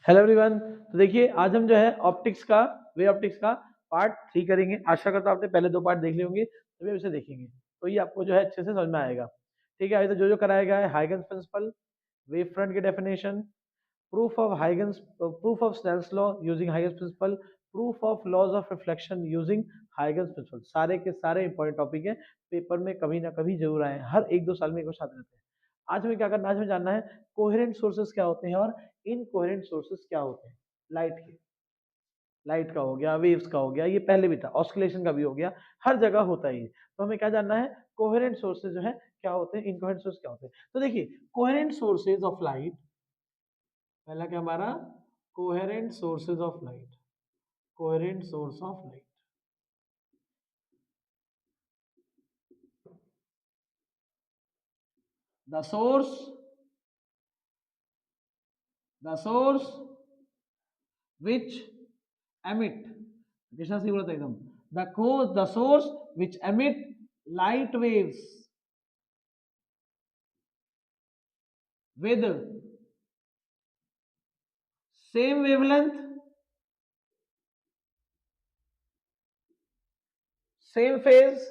Hello everyone. तो देखिए आज हम जो है ऑप्टिक्स का वे ऑप्टिक्स का पार्ट 3 करेंगे। आशा करता हूँ आपने पहले 2 पार्ट देख लिए होंगे, अभी हम इसे देखेंगे तो ये आपको जो है अच्छे से समझ में आएगा। ठीक है, अभी तो जो कराया गया है हाइगन्स प्रिंसिपल, वेव फ्रंट की definition, proof of Snell's law using Huygens principle, proof of laws of reflection using Huygens principle. सारे के सारे इंपॉर्टेंट टॉपिक है, पेपर में कभी ना कभी जरूर आए, हर 1-2 साल में एक बार आते रहते हैं। आज हमें क्या करना है, आज हमें जानना है कोहेरेंट सोर्सेज क्या होते हैं और इनकोहेरेंट सोर्सेज क्या होते हैं। लाइट के, लाइट का हो गया, वेव्स का हो गया, ये पहले भी था, ऑस्किलेशन का भी हो गया, हर जगह होता है ये। तो हमें क्या जानना है, कोहेरेंट सोर्सेज जो है क्या होते हैं, इनकोहेरेंट सोर्स क्या होते हैं। तो देखिए कोहेरेंट सोर्सेज ऑफ लाइट, पहला क्या हमारा, coherent sources of light, coherent source of light. The source, the source which emit, Krishna से बोला था एकदम, the source which emit light waves with same wavelength, same phase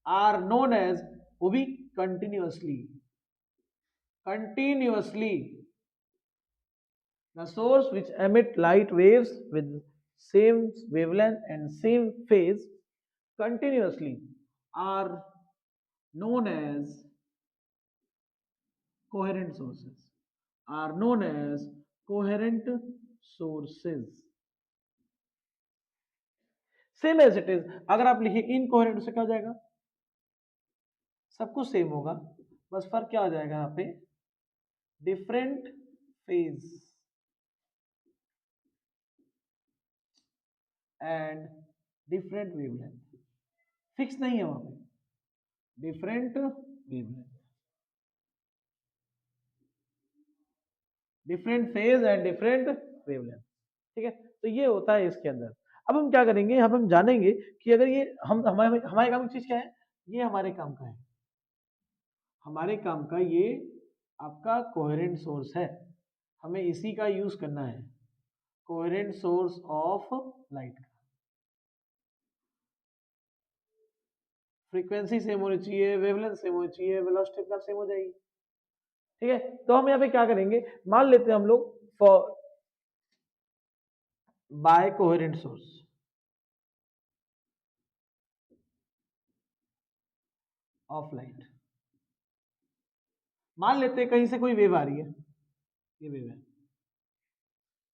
are known as, वो भी continuously, the source which emit light waves with same wavelength and same phase continuously are known as coherent sources, are known as coherent sources। Same as it is, अगर आप लिखिए incoherent से क्या हो जाएगा, सब कुछ सेम होगा, बस फर्क क्या हो जाएगा यहाँ पे, different phase and different wavelength. Fix नहीं है वहां पे, different wavelength, different phase and different wavelength. ठीक है, तो ये होता है इसके अंदर। अब हम क्या करेंगे, अब हम जानेंगे कि अगर ये हम हमारे हमारे काम की चीज क्या है, ये हमारे काम का है, हमारे काम का ये आपका कोहेरेंट सोर्स है, हमें इसी का यूज करना है, कोहेरेंट सोर्स ऑफ लाइट का। फ्रीक्वेंसी सेम होनी चाहिए, वेवलेंथ सेम होनी चाहिए, वेलोसिटी अपना सेम हो जाएगी। ठीक है, तो हम यहाँ पे क्या करेंगे, मान लेते हैं हम लोग for by coherent source of light, मान लेते हैं कहीं से कोई वेव आ रही है, ये वेव है,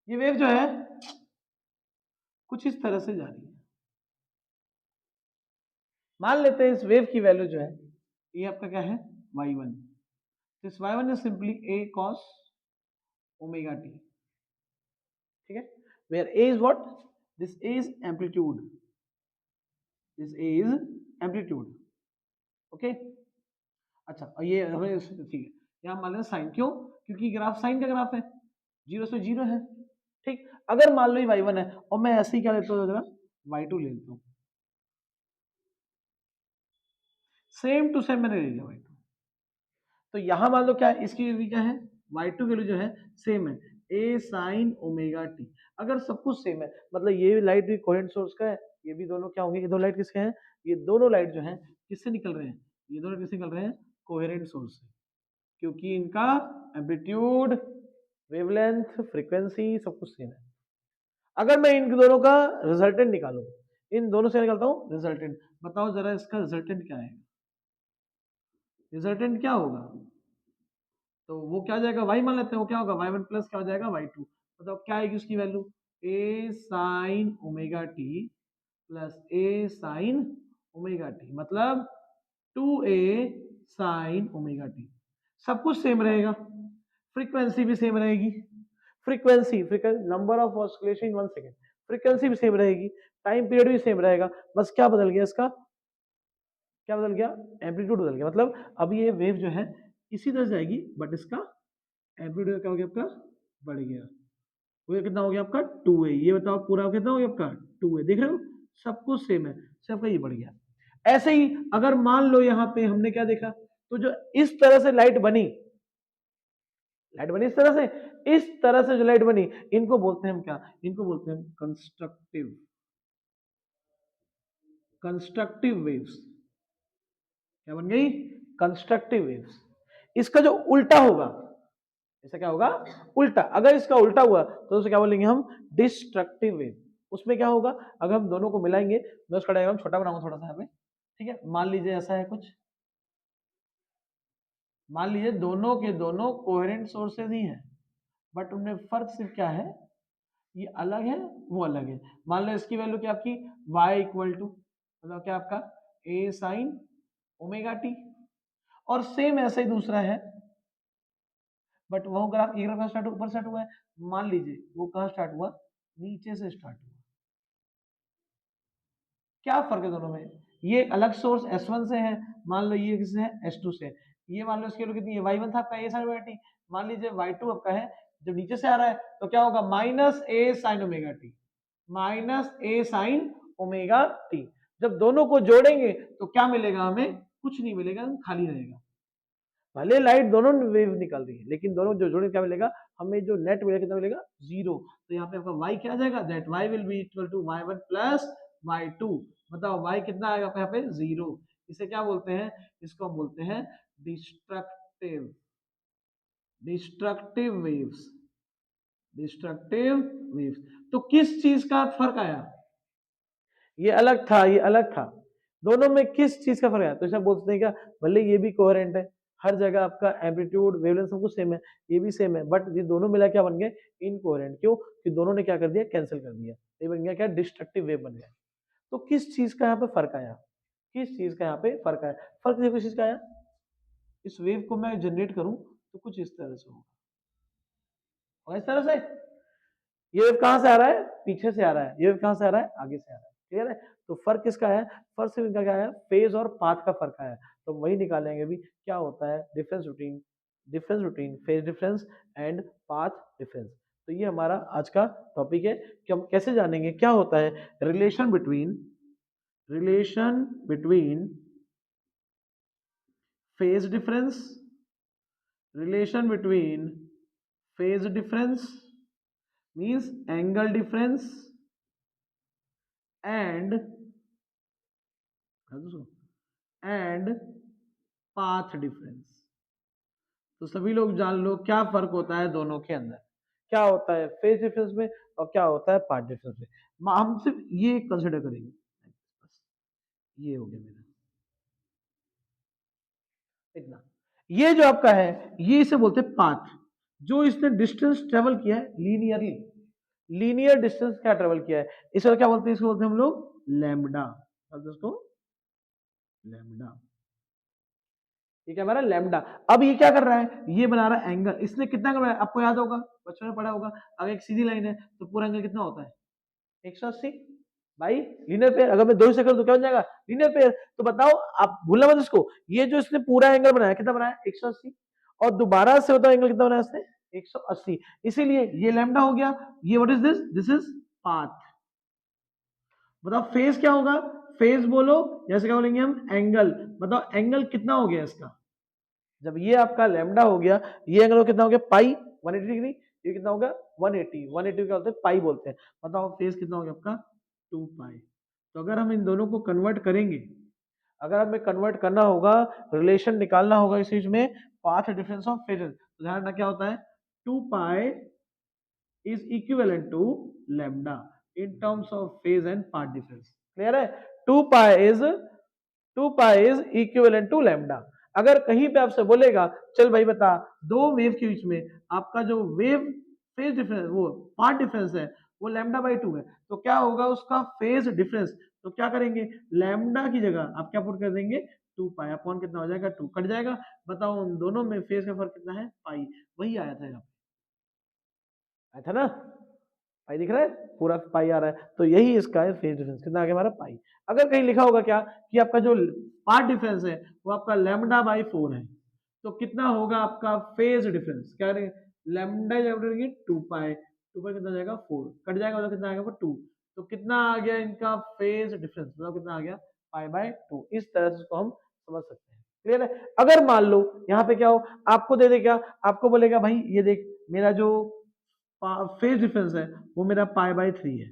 ये वेव जो है कुछ इस तरह से जा रही है। मान लेते हैं इस वेव की वैल्यू जो है, ये आपका क्या है, y1। This y1 is simply a cos omega t। ठीक है, where a is what, this a is amplitude, this a is amplitude. Okay, अच्छा, और ये हमें ठीक है, यहाँ मान लें साइन, क्यों, क्योंकि ग्राफ साइन का ग्राफ है, जीरो से जीरो है। ठीक, अगर मान लो ये y1 है और मैं ऐसे ही क्या लेता हूँ, जरा y2 ले लेता हूँ, सेम टू सेम मैंने ले लिया y2। तो यहां मान लो क्या है, इसकी वैल्यू क्या है, y2 की वैल्यू जो है सेम है, a sin ओमेगा t। अगर सब कुछ सेम है, मतलब ये भी लाइट भी कोहेरेंट सोर्स का है, ये भी दोनों क्या होंगे, ये दो लाइट किसके हैं, ये दोनों लाइट जो है किससे निकल रहे हैं, ये दोनों किससे निकल रहे हैं, कोहेरेंट सोर्स से, क्योंकि इनका एम्पलीट्यूड, वेवलेंथ, फ्रीक्वेंसी सब कुछ सेम है। अगर मैं इन दोनों का रिजल्टेंट निकालूं, इन दोनों से निकालता हूं रिजल्टेंट, बताओ जरा इसका रिजल्टेंट क्या है, रिजल्टेंट क्या होगा, तो वो क्या हो जाएगा, y मान लेते हैं, वो क्या होगा y1 प्लस क्या हो जाएगा y2। मतलब क्या आएगी उसकी value, a sin omega t plus a sin omega t, मतलब 2a sin ओमेगा t। सब कुछ सेम रहेगा, फ्रीक्वेंसी भी सेम रहेगी, frequency number of oscillation in 1 second, frequency भी सेम रहेगी, टाइम पीरियड भी सेम रहेगा, बस क्या बदल गया इसका, क्या बदल गया, एम्पलीट्यूड बदल गया। मतलब अब ये वेव जो है इसी तरह जाएगी, बट इसका एम्पलीट्यूड क्या हो गया आपका, बढ़ गया, वो कितना हो गया आपका 2a। ये बताओ पूरा कितना हो गया आपका 2a, देख रहे हो सब कुछ सेम है, सिर्फ आपका ये बढ़ गया। ऐसे ही अगर मान लो यहां पे हमने क्या देखा, तो जो इस तरह से लाइट बनी, इस तरह से जो लाइट बनी, इनको बोलते हैं हम क्या, इनको बोलते हैं कंस्ट्रक्टिव वेव्स। क्या बन गई? Constructive waves. इसका जो उल्टा होगा, इसका क्या होगा? उल्टा। अगर इसका उल्टा हुआ तो उसे क्या बोलेंगे हम? Destructive wave. उसमें क्या होगा, अगर हम दोनों को मिलाएंगे, मैं उसका डायग्राम छोटा बनाऊंगा थोड़ा सा यहाँ पे, ठीक है। मान लीजिए ऐसा है कुछ, मान लीजिए दोनों के दोनों कोहेरेंट सोर्सेज ही हैं, बट उनमें फर्क सिर्फ क्या है, ये अलग है, वो अलग है। मान लो इसकी वैल्यू क्या आपकी y इक्वल टू, मतलब क्या आपका a साइन ओमेगा टी, और सेम ऐसे ही दूसरा है, बट वो ग्राफ एक ग्राफ स्टार्ट ऊपर स्टार्ट हुआ है, मान लीजिए वो कहाँ स्टार्ट हुआ, नीचे से स्टार्ट हुआ। क्या फर्क है दोनों में? ये अलग सोर्स S1 से है, मान लो ये किससे है, S2 से। ये मान लो इसकी वैल्यू कितनी है, y1 था आपका a sin ओमेगा टी, मान लीजिए y2 आपका है, जब नीचे से आ रहा है तो क्या होगा, minus a sin omega T, minus a sin omega T. जब दोनों को जोड़ेंगे तो क्या मिलेगा हमें? कुछ नहीं मिलेगा, खाली रहेगा। भले लाइट दोनों वेव निकल रही है, लेकिन दोनों जो जोड़े क्या मिलेगा हमें, जो नेट मिलेगा कितना मिलेगा, जीरो। तो यहाँ पे आपका y क्या आ जाएगा, that y will be equal to y1 plus y2। बताओ y कितना आएगा आपका यहाँ पे, जीरो। इसे क्या बोलते हैं, इसको हम बोलते हैं destructive, destructive waves, destructive waves. तो किस चीज का फर्क आया, ये अलग था, ये अलग था, दोनों में किस चीज का फर्क है? तो इसे बोलते हैं क्या, भले ये भी कोहेरेंट है, हर जगह आपका एम्पलीट्यूड वेवलेंथ सब कुछ सेम है, ये भी सेम है, बट ये दोनों मिला क्या बन गए, इनकोहेरेंट। क्यों? कि दोनों ने क्या कर दिया, कैंसिल कर दिया, ये बन गया क्या, डिस्ट्रक्टिव वेव बन गया। तो किस चीज का यहाँ पे फर्क आया, किस चीज का यहाँ पे फर्क आया? फर्क देखो किस चीज का आया, इस वेव को मैं जनरेट करूं तो कुछ इस तरह से होगा, और इस तरह से ये वेव कहां से आ रहा है, पीछे से आ रहा है, ये वेव कहां से आ रहा है, आगे से आ रहा है। क्लियर है? तो फर्क किसका है, फर्क सिर्फ इनका क्या है, फेज और पाथ का फर्क है। तो वही निकालेंगे भी, क्या होता है difference between phase difference and path difference. तो ये हमारा आज का टॉपिक है कि हम कैसे जानेंगे क्या होता है relation between phase difference, relation between phase difference means angle difference and and path difference. तो सभी लोग जान लो क्या फर्क होता है दोनों के अंदर, क्या होता है फेज डिफरेंस में और क्या होता है पाथ डिफरेंस में। हम सिर्फ ये कंसिडर करेंगे, बस ये हो गया मेरा इतना। ये जो आपका है, ये इसे बोलते हैं पाथ, जो इसने डिस्टेंस ट्रेवल किया है लीनियरली, लीनियर डिस्टेंस क्या ट्रेवल किया है, इसे क्या बोलते हैं, इसको बोलते हैं हम लोग लैम्डा, इसको लैम्डा। ठीक है, हमारा लैम्डा। अब ये क्या कर रहा है, ये बना रहा है एंगल, इसने कितना कर रहा है आपको याद होगा, बच्चों ने पढ़ा होगा, अगर एक सीधी लाइन है तो पूरा एंगल कितना होता है, 180। भाई लीनियर पेयर, अगर मैं दो से कर तो क्या हो जाएगा, लीनियर पेयर। तो बताओ, आप भूलना मत इसको, ये जो इसने पूरा एंगल बनाया कितना बनाया, 180, और दोबारा से होता एंगल कितना बनाया इसने, 180। इसीलिए ये लैम्डा हो गया। ये what is this is path. बताओ फेज क्या होगा, फेज बोलो, जैसे क्या बोलेंगे हम, एंगल। बताओ एंगल कितना हो गया इसका, जब ये आपका लैम्डा हो गया, ये एंगल कितना हो गया, पाई 180 डिग्री, ये कितना हो गया 180, 180 क्या होता है, पाई बोलते हैं। बताओ फेज कितना हो गया आपका, 2 पाई। तो अगर हम इन दोनों को कन्वर्ट करेंगे, अगर हमें कन्वर्ट करना होगा, रिलेशन निकालना होगा इस चीज में, पाथ डिफरेंस ऑफ फेजेस, तो ध्यान रखना क्या होता है, 2 पाई is equivalent to lambda in terms of phase and path difference. Clear है? 2 pi is 2 pi is equivalent to lambda। अगर कहीं पे आपसे बोलेगा, चल भाई बता, दो वेव के बीच में आपका जो वेव फेज डिफरेंस, वो पाथ डिफरेंस है, वो लैम्डा बाई 2 है, तो क्या होगा उसका फेज डिफरेंस। तो क्या करेंगे, लैम्डा की जगह आप क्या पुट कर देंगे, 2 पाई अपॉन कितना हो जाएगा, 2 कट जाएगा। बताओ उन दोनों में फेज का फर्क कितना है, पाई। वही आया था यहाँ, आया था ना, पाई दिख रहा है, पूरा पाई आ रहा है, तो यही इसका है फेज डिफरेंस, कितना आ गया हमारा, पाई। अगर कहीं लिखा होगा क्या, कि आपका जो पाथ डिफरेंस है वो आपका लैम्डा बाई 4 है, तो कितना होगा आपका फेज डिफरेंस, क्या लैम्डा 2 पाई, 2 पाई कितना जाएगा 4, कट जाएगा तो कितना आएगा 2। तो कितना आ गया इनका फेज डिफरेंस, मतलब कितना आ गया π/2। इस तरह से इसको हम समझ सकते हैं। क्लियर है? अगर मान लो यहाँ पे क्या हो, आपको दे दे क्या, आपको बोलेगा भाई ये देख मेरा जो फेज डिफरेंस है वो मेरा π/3 है।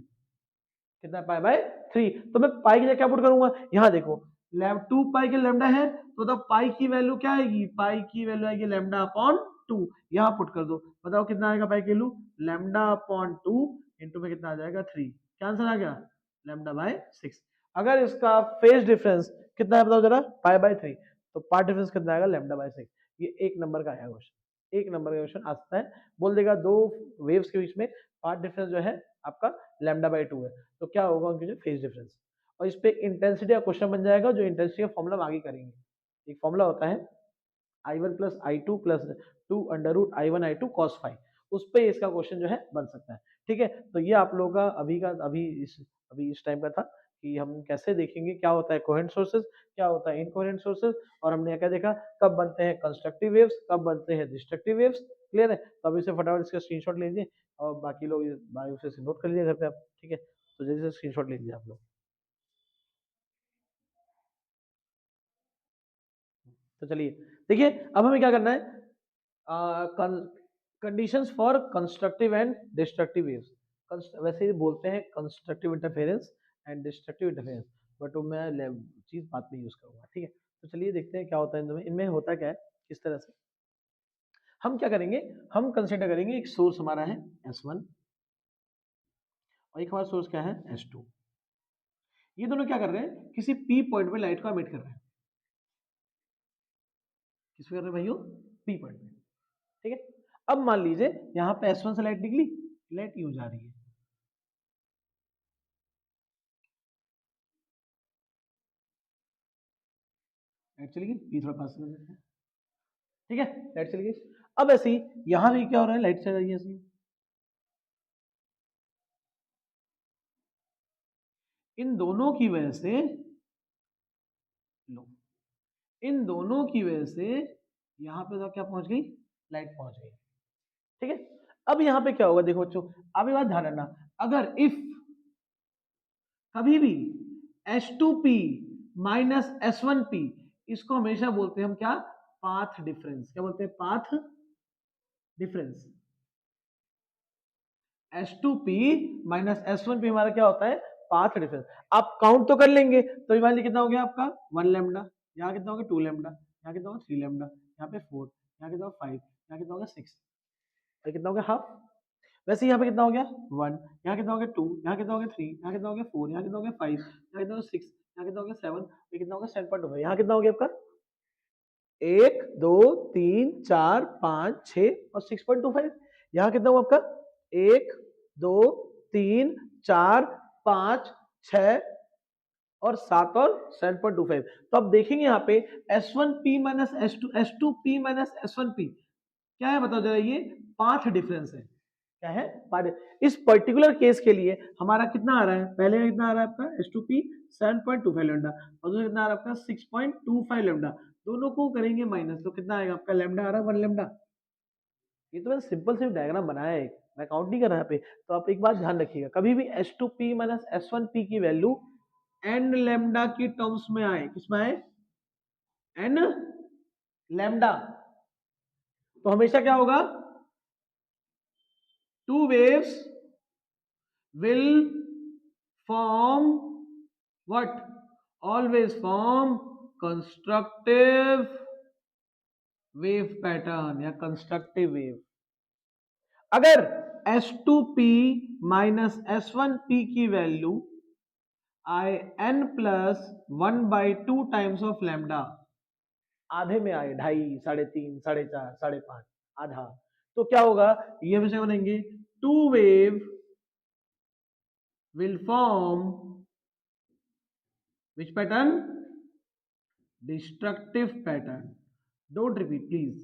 कितना π/3, तो मैं पाई की जगह क्या पुट करूंगा, यहाँ देखो 2 पाई के लेमडा है तो मतलब पाई की वैल्यू क्या आएगी, पाई की वैल्यू आएगी लेमडा अपॉन 2। यहाँ पुट कर दो, बताओ कितना आएगा पाई की वैल्यू, लेमडा अपॉन 2 इंटू में कितना आ जाएगा 3। क्या आंसर आ गया, लेमडा/6। अगर इसका फेज डिफरेंस कितना है बताओ जरा, π/3, तो पार्ट डिफरेंस कितना आएगा, लेमडा/6। ये एक नंबर का आया क्वेश्चन, एक नंबर का क्वेश्चन आ सकता है। बोल देगा दो वेव्स के बीच में पार्ट डिफरेंस जो है आपका λ/2 है, तो क्या होगा उनके जो फेज डिफरेंस, और इस पे इंटेंसिटी का क्वेश्चन बन जाएगा, जो इंटेंसिटी का फॉर्मूला हम आगे करेंगे। एक फॉर्मूला होता है I1 + I2 + 2 √I1I2 cos phi, उस पे इसका क्वेश्चन जो है बन सकता है। ठीक है, तो ये आप लोगों का अभी इस टाइम का था कि हम कैसे देखेंगे क्या होता है कोहेरेंट सोर्सेज, क्या होता है इनकोहेरेंट सोर्सेज, और हमने क्या देखा कब बनते हैं कंस्ट्रक्टिव वेव्स, कब बनते हैं डिस्ट्रक्टिव वेव्स। क्लियर है? तो अभी से फटाफट इसका स्क्रीनशॉट लीजिए और बाकी लोग बायो से नोट कर लीजिए घर पे आप। ठीक है, तो जल्दी से स्क्रीनशॉट लीजिए आप लोग। तो चलिए देखिए, अब हमें क्या करना है, conditions for constructive and destructive waves. वैसे ही बोलते हैं constructive interference and destructive interference, but वो मैं चीज बाद में यूज करूंगा। ठीक है, तो चलिए देखते हैं क्या होता है इनमें। इनमें होता क्या है, किस तरह से हम क्या करेंगे, हम कंसिडर करेंगे एक सोर्स हमारा है S1 और एक हमारा सोर्स क्या है S2। ये दोनों क्या कर रहे हैं, किसी P पॉइंट पे लाइट को एमिट कर रहे हैं। किस पे कर रहे हैं भाइयों, P पॉइंट पे। ठीक है, अब मान लीजिए यहाँ पे S1 से लाइट निकली, लाइट यूं जा रही है, लाइट चली गई, P थोड़ा पास कर देते हैं। ठीक है, लाइट चली गई। अब ऐसे ही यहाँ भी क्या हो रहा है, लाइट चल रही है ऐसे ही। इन दोनों की वजह से लो, इन दोनों की वजह से यहाँ पे तो क्या पहुंच गई, लाइट पहुंच गई। ठीक है, अब यहाँ पे क्या होगा देखो बच्चों, अब ये बात ध्यान रखना, अगर इफ कभी भी H2P माइनस S1P, इसको हमेशा बोलते हैं हम क्या, पाथ डिफरेंस। क्या बोलते हैं, path difference. H2P minus S1P हमारा क्या होता है, पाथ डिफरेंस। आप काउंट तो कर लेंगे, तो ये मान लीजिए कितना हो गया आपका 1 लैम्डा, यहाँ कितना हो गया 2 लैम्डा, यहाँ कितना होगा 3 लैम्डा, यहाँ पे 4, यहाँ कितना होगा 5, यहाँ कितना होगा 6, यहाँ कितना हो गया हाफ। वैसे यहाँ पे कितना हो गया 1, यहाँ कितना हो गया 2, यहाँ कितना हो गया 3, यहाँ कितना हो गया 4, यहाँ कितना हो गया 5, यहाँ कितना हो गया 6, यहाँ कितना हो गया 7, ये कितना हो गया 7.2, यहाँ कितना हो गया आपका 1 2 3 4 5 6 और 6.25। यहाँ कितना हुआ आपका 1 2 3 4 5 6 और 7 और 7.25। तो अब देखेंगे यहाँ पे S1P minus S2P minus S1P क्या है बताओ जरा, ये पाथ डिफरेंस है। क्या है, पाथ। इस पर्टिकुलर केस के लिए हमारा कितना आ रहा है, पहले कितना आ रहा है आपका S2P 7.25 लेमडा और दूसरा कितना आ रहा है आपका 6.25 लेमडा। दोनों को करेंगे माइनस तो कितना आएगा आपका, लेमडा आ रहा है 1 लेमडा। ये तो मैंने सिंपल से डायग्राम बनाया है, मैं काउंट नहीं कर रहा यहाँ पे। तो आप एक बात ध्यान रखिएगा, कभी भी H2P माइनस S1P की वैल्यू n लेमडा की टर्म्स में आए, किसमें आए, n लेमडा, तो हमेशा क्या होगा, two waves will form what, always form constructive wave pattern या constructive wave। अगर S2P माइनस S1P की वैल्यू आए n plus 1/2 times of lambda, आधे में आए 2.5 3.5 4.5 5.5 आधा, तो क्या होगा, ये हमेशा बनेंगे two wave will form which pattern, destructive pattern। don't repeat please,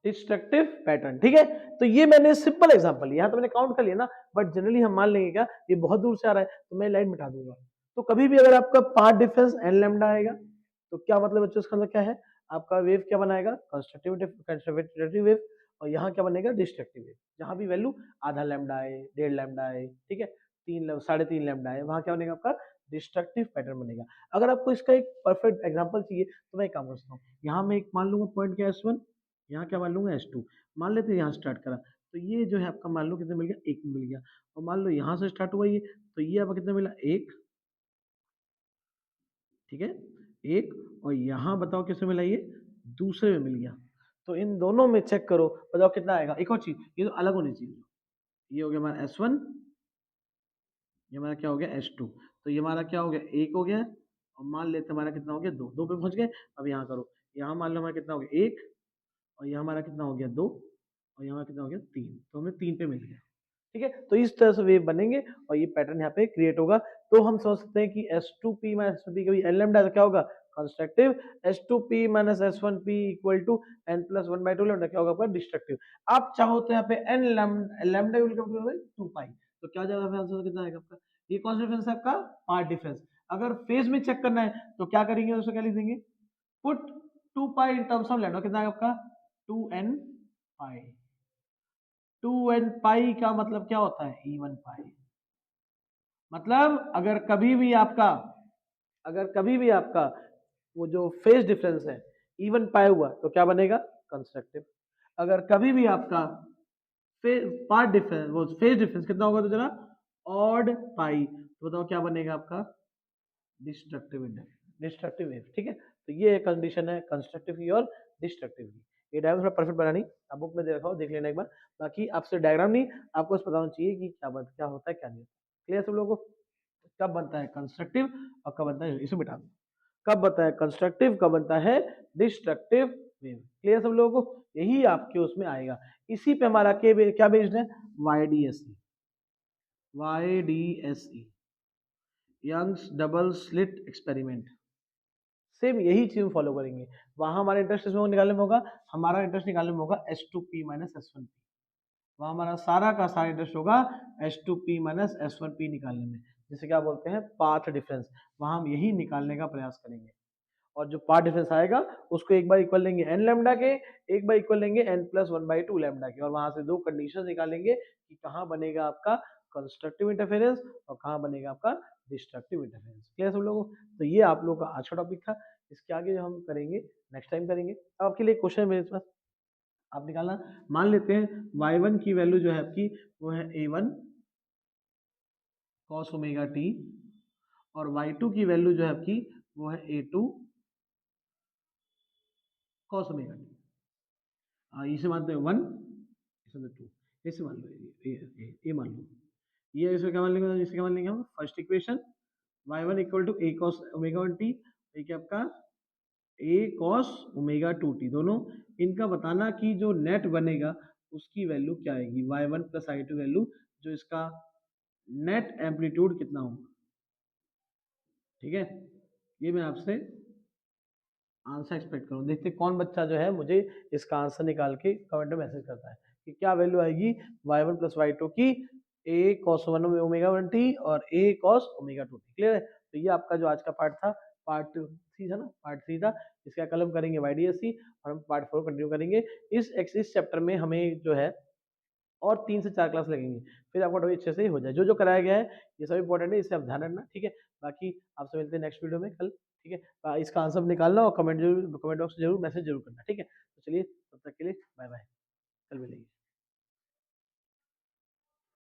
destructive pattern. ठीक है, तो ये मैंने सिंपल एग्जांपल लिया, तो मैंने काउंट कर लिया ना, बट जनरली हम मान लेंगे क्या, ये बहुत दूर से आ रहा है तो मैं लाइन मिटा दूंगा। तो कभी भी अगर आपका पाथ डिफरेंस n लैम्डा आएगा तो क्या मतलब बच्चों, इसका मतलब क्या है, आपका वेव क्या बनाएगा, कंस्ट्रक्टिव वेव, और यहाँ क्या बनेगा डिस्ट्रक्टिव वेव, जहां भी वैल्यू आधा लैम्डा आए 1.5 लैम्डा आए। ठीक है, 3.5 लैम्डा है, वहां क्या बनेगा आपका डिस्ट्रक्टिव पैटर्न बनेगा। अगर आपको इसका एक परफेक्ट एग्जांपल चाहिए तो मैं एक काम कर सकता हूँ, यहाँ मैं एक मान लूंगा पॉइंट क्या S1, यहाँ क्या मान लूंगा S2, मान लेते हैं यहाँ स्टार्ट करा, तो ये जो है आपका मान लो कितना मिल गया, 1 मिल गया। और मान लो यहाँ से स्टार्ट हुआ ये, तो ये आपका कितना मिला, 1, ठीक है, 1, और यहाँ बताओ किसमें मिला, ये दूसरे में मिल गया। तो इन दोनों में चेक करो, बताओ कितना आएगा। एक और चीज, ये तो अलग होनी चाहिए, ये हो गया हमारा S1, ये हमारा क्या हो गया S2, तो ये हमारा क्या हो गया, 1 हो गया, और मान लेते हैं हमारा कितना हो गया, 2, 2 पे पहुंच गए। अब यहाँ करो, यहाँ मान लो हमारा कितना हो गया, 1, और यहाँ हमारा कितना हो गया, 2, और यहाँ कितना हो गया, 3, तो हमें 3 पे मिल गया। ठीक है, तो इस तरह से वेव बनेंगे और ये पैटर्न यहाँ पे क्रिएट होगा। तो हम समझ सकते हैं कि S2P माइनस S1P का एन लैम्डा क्या होगा, constructive. S2P minus S1P equal to n+1/2 lambda क्या होगा आपका डिस्ट्रक्टिव। आप चाहो तो यहाँ पे n लैम्डा इक्वल टू 2 पाई, तो क्या जाएगा आंसर, कितना आएगा आपका, ये कौन सा डिफरेंस है आपका, पार्ट डिफरेंस। अगर फेज में चेक करना है तो क्या करेंगे, उसको क्या लिख देंगे, put 2 pi in terms of lambda, कितना आएगा आपका 2n पाई। 2n पाई का मतलब क्या होता है, E1 पाई। मतलब अगर कभी भी आपका वो जो फेज डिफरेंस है E1 पाई हुआ तो क्या बनेगा, कंस्ट्रक्टिव। अगर कभी भी आपका पार्ट डिफरेंस, वो फेज डिफरेंस कितना होगा तो जरा ऑड पाई, तो बताओ क्या बनेगा आपका डिस्ट्रक्टिव इंडेक्स, डिस्ट्रक्टिव वेव। ठीक है, तो ये कंडीशन है कंस्ट्रक्टिव की और डिस्ट्रक्टिव की। ये डायग्राम थोड़ा परफेक्ट बनानी, आप बुक में दे रखा हो, देख लेना एक बार। बाकी आपसे डायग्राम नहीं, आपको बस बताना चाहिए कि क्या होता है क्या नहीं होता। क्लियर सब लोगों को, कब बनता है कंस्ट्रक्टिव और कब बनता है, इसे मिटा दो, कब बनता है कंस्ट्रक्टिव, कब बनता है डिस्ट्रक्टिव वेव। क्लियर सब लोगों को, यही आपके उसमें आएगा। इसी पे हमारा क्या बेस्ड है, YDSE, YDSE, Young's double slit experiment. Same यही चीज फॉलो करेंगे। वहां हमारा इंटरेस्ट इसमें निकालने में होगा, हमारा इंटरेस्ट निकालने में होगा S2P माइनस S1P। वहां हमारा सारा का सारा इंटरेस्ट होगा S2P माइनस S1P निकालने में, जिसे क्या बोलते हैं पाथ डिफरेंस। वहां हम यही निकालने का प्रयास करेंगे। और जो पाथ डिफरेंस आएगा उसको एक बार इक्वल लेंगे n लैम्डा के, एक बार इक्वल लेंगे n+1/2 लैम्डा के, और वहां से दो कंडीशन निकालेंगे कि कहाँ बनेगा आपका कंस्ट्रक्टिव इंटरफेरेंस और कहाँ बनेगा आपका डिस्ट्रक्टिव इंटरफेरेंस। क्लियर सब लोगों को, तो ये आप लोगों का आज का टॉपिक था। इसके आगे जो हम करेंगे नेक्स्ट टाइम करेंगे। अब आपके लिए क्वेश्चन है मेरे पास, आप निकालना। मान लेते हैं y1 की वैल्यू जो है आपकी वो है a1 cos ओमेगा t, और y2 की वैल्यू जो है आपकी वो है a2 cos ओमेगा t। इसे मानते हैं 1, इसे 2, इसे मान लो, ये मान लो, ये इसे क्या मान लेंगे, इसे क्या मान लेंगे हम, first equation y1 equal to a cos omega 1t, ये क्या आपका a cos ओमेगा 2t, दोनों इनका बताना कि जो नेट बनेगा उसकी वैल्यू क्या आएगी, y1 प्लस y2 वैल्यू, जो इसका नेट एम्पलीट्यूड कितना होगा। ठीक है, ये मैं आपसे आंसर एक्सपेक्ट करूँ। देखते कौन बच्चा जो है मुझे इसका आंसर निकाल के कमेंट में मैसेज करता है कि क्या वैल्यू आएगी y1 प्लस y2 की a cos 1 ओमेगा 1t और a cos omega 2t। Clear है, तो ये आपका जो आज का पार्ट था, पार्ट 3 था ना, पार्ट 3 था। इसका कल हम करेंगे YDSE और हम पार्ट 4 कंटिन्यू करेंगे। इस चैप्टर में हमें जो है और 3 से 4 क्लास लगेंगी, फिर आपका टॉपिक अच्छे से ही हो जाए। जो जो कराया गया है ये सब इंपॉर्टेंट है, इसे आप ध्यान रखना। ठीक है, बाकी आपसे मिलते हैं नेक्स्ट वीडियो में कल। ठीक है, इसका आंसर निकालना और कमेंट बॉक्स में जरूर मैसेज जरूर करना। ठीक है, तो चलिए तब तक के लिए बाय बाय, कल मिलेंगे।